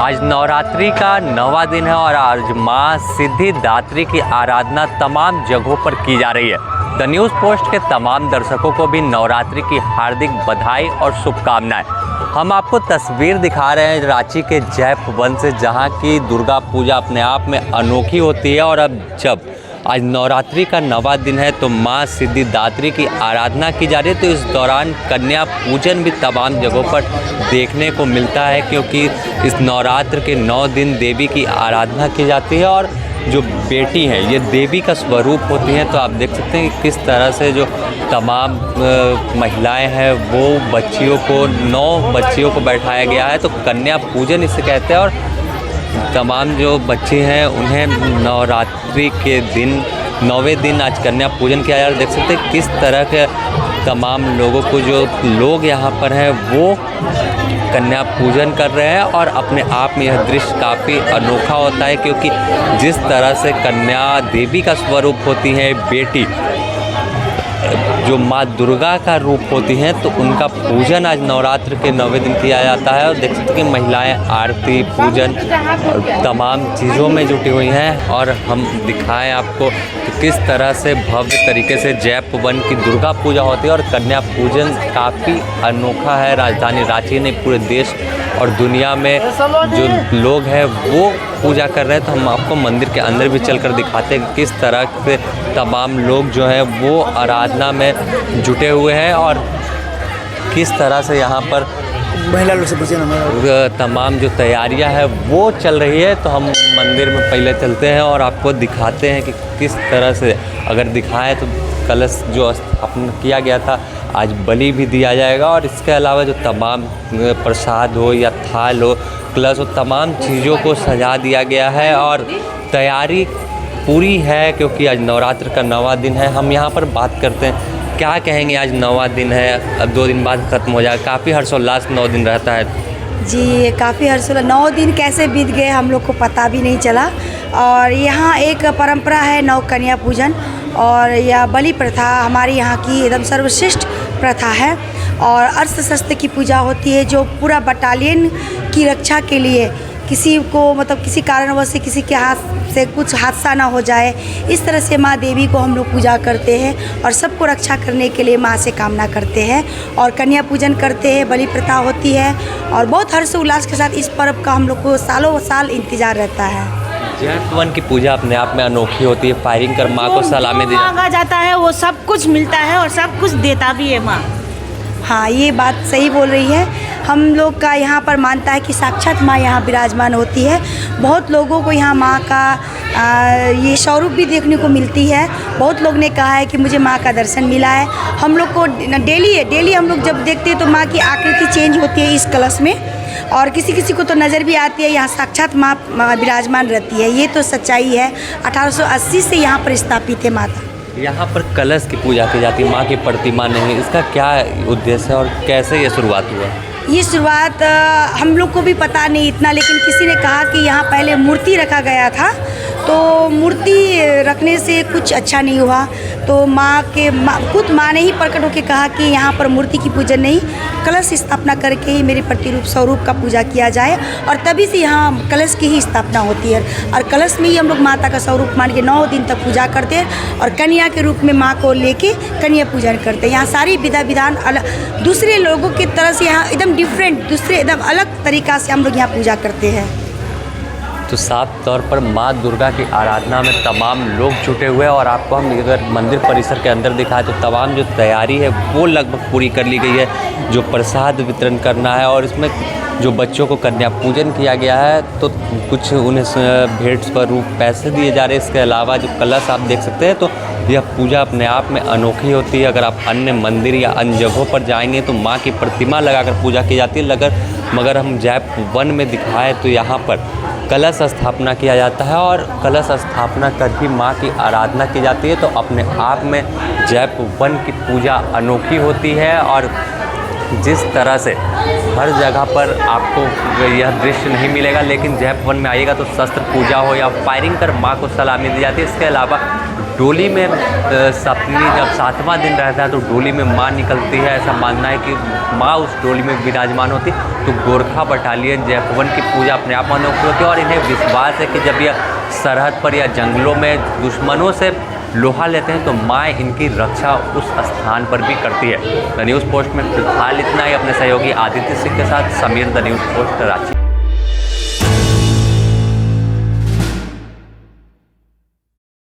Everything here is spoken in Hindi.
आज नवरात्रि का 9वां दिन है और आज माँ सिद्धिदात्री की आराधना तमाम जगहों पर की जा रही है। द न्यूज़ पोस्ट के तमाम दर्शकों को भी नवरात्रि की हार्दिक बधाई और शुभकामनाएं। हम आपको तस्वीर दिखा रहे हैं रांची के जैप वन से, जहाँ की दुर्गा पूजा अपने आप में अनोखी होती है। और अब जब आज नवरात्रि का 9वां दिन है तो माँ सिद्धिदात्री की आराधना की जा रही है, तो इस दौरान कन्या पूजन भी तमाम जगहों पर देखने को मिलता है, क्योंकि इस नवरात्र के 9 दिन देवी की आराधना की जाती है। और जो बेटी हैं ये देवी का स्वरूप होती हैं। तो आप देख सकते हैं कि किस तरह से जो तमाम महिलाएं हैं वो बच्चियों को 9 बच्चियों को बैठाया गया है, तो कन्या पूजन इसे कहते हैं। और तमाम जो बच्चे हैं उन्हें नवरात्रि के दिन 9वें दिन आज कन्या पूजन किया जा रहा है। देख सकते हैं किस तरह के तमाम लोगों को जो लोग यहाँ पर हैं वो कन्या पूजन कर रहे हैं। और अपने आप में यह दृश्य काफ़ी अनोखा होता है, क्योंकि जिस तरह से कन्या देवी का स्वरूप होती है, बेटी जो माँ दुर्गा का रूप होती हैं, तो उनका पूजन आज नवरात्र के 9वें दिन किया जाता है। और देख सकते हैं कि महिलाएं आरती पूजन और तमाम चीज़ों में जुटी हुई हैं। और हम दिखाएं आपको कि किस तरह से भव्य तरीके से जैप वन की दुर्गा पूजा होती है। और कन्या पूजन काफ़ी अनोखा है। राजधानी रांची ने पूरे देश और दुनिया में जो लोग हैं वो पूजा कर रहे हैं। तो हम आपको मंदिर के अंदर भी चलकर दिखाते हैं कि किस तरह से तमाम लोग जो हैं वो आराधना में जुटे हुए हैं और किस तरह से यहाँ पर महिला लोग से पूछे तमाम जो तैयारियां है वो चल रही है। तो हम मंदिर में पहले चलते हैं और आपको दिखाते हैं कि किस तरह से, अगर दिखाएं तो कलश जो स्थापना किया गया था आज बलि भी दिया जाएगा। और इसके अलावा जो तमाम प्रसाद हो या थाल हो, कलश हो, तमाम चीज़ों को सजा दिया गया है और तैयारी पूरी है, क्योंकि आज नवरात्र का 9वां दिन है। हम यहाँ पर बात करते हैं, क्या कहेंगे? आज 9वां दिन है, अब 2 दिन बाद ख़त्म हो जाएगा। काफ़ी हर्षोल्लास 9 दिन रहता है जी, काफ़ी हर्षोल्लास। 9 दिन कैसे बीत गए हम लोग को पता भी नहीं चला। और यहाँ एक परंपरा है 9 कन्या पूजन, और यह बलि प्रथा हमारे यहाँ की एकदम सर्वश्रेष्ठ प्रथा है। और अस्त्र शस्त्र की पूजा होती है, जो पूरा बटालियन की रक्षा के लिए किसी को मतलब किसी कारणवश से किसी के हाथ से कुछ हादसा ना हो जाए, इस तरह से माँ देवी को हम लोग पूजा करते हैं और सबको रक्षा करने के लिए माँ से कामना करते हैं और कन्या पूजन करते हैं। बलि प्रथा होती है और बहुत हर्ष उल्लास के साथ इस पर्व का हम लोग को सालों साल इंतजार रहता है। जैप वन की पूजा अपने आप में अनोखी होती है। फायरिंग कर माँ को सलामी दी मांगा जाता है, वो सब कुछ मिलता है और सब कुछ देता भी है माँ। हाँ, ये बात सही बोल रही है। हम लोग का यहाँ पर मानता है कि साक्षात माँ यहाँ विराजमान होती है। बहुत लोगों को यहाँ माँ का ये स्वरूप भी देखने को मिलती है। बहुत लोग ने कहा है कि मुझे माँ का दर्शन मिला है। हम लोग को डेली हम लोग जब देखते हैं तो माँ की आकृति चेंज होती है इस कलश में, और किसी किसी को तो नज़र भी आती है यहाँ साक्षात माँ विराजमान रहती है। ये तो सच्चाई है। 1880 से यहाँ पर स्थापित है माता। यहाँ पर कलश की पूजा की जाती है, माँ की प्रतिमा नहीं। इसका क्या उद्देश्य है और कैसे ये शुरुआत हुआ? ये शुरुआत हम लोग को भी पता नहीं इतना, लेकिन किसी ने कहा कि यहाँ पहले मूर्ति रखा गया था, तो मूर्ति रखने से कुछ अच्छा नहीं हुआ। तो खुद माँ ने ही प्रकट होकर कहा कि यहाँ पर मूर्ति की पूजन नहीं, कलश स्थापना करके ही मेरे प्रतिरूप स्वरूप का पूजा किया जाए। और तभी से यहाँ कलश की ही स्थापना होती है और कलश में ही हम लोग माता का स्वरूप मान के 9 दिन तक पूजा करते हैं और कन्या के रूप में माँ को लेके कन्या पूजन करते हैं। यहाँ सारी विधा विधान अलग, दूसरे लोगों की तरह से यहाँ एकदम डिफरेंट, दूसरे एकदम अलग तरीक़ा से हम लोग यहाँ पूजा करते हैं। तो साफ तौर पर माँ दुर्गा की आराधना में तमाम लोग जुटे हुए हैं। और आपको हम अगर मंदिर परिसर के अंदर दिखाएं तो तमाम जो तैयारी है वो लगभग पूरी कर ली गई है। जो प्रसाद वितरण करना है और इसमें जो बच्चों को कन्या पूजन किया गया है, तो कुछ उन्हें भेंट स्वरूप पैसे दिए जा रहे हैं। इसके अलावा जो कलश आप देख सकते हैं, तो यह पूजा अपने आप में अनोखी होती है। अगर आप अन्य मंदिर या अन्य जगहों पर जाएंगे तो माँ की प्रतिमा लगाकर पूजा की जाती है। मगर हम जैप वन में दिखाएँ तो यहाँ पर कलश स्थापना किया जाता है और कलश स्थापना कर ही माँ की आराधना की जाती है। तो अपने आप में जैप वन की पूजा अनोखी होती है। और जिस तरह से हर जगह पर आपको यह दृश्य नहीं मिलेगा, लेकिन जैप वन में आइएगा तो शस्त्र पूजा हो या फायरिंग कर माँ को सलामी दी जाती है। इसके अलावा डोली में सप्तमी जब 7वां दिन रहता है तो डोली में माँ निकलती है। ऐसा मानना है कि माँ उस डोली में विराजमान होती है। तो गोरखा बटालियन जैकवन की पूजा अपने आप में अनोखी होती है और इन्हें विश्वास है कि जब यह सरहद पर या जंगलों में दुश्मनों से लोहा लेते हैं तो माँ इनकी रक्षा उस स्थान पर भी करती है। द न्यूज़ पोस्ट में फिलहाल इतना ही। अपने सहयोगी आदित्य सिंह के साथ Sameer, the news post, Ranchi.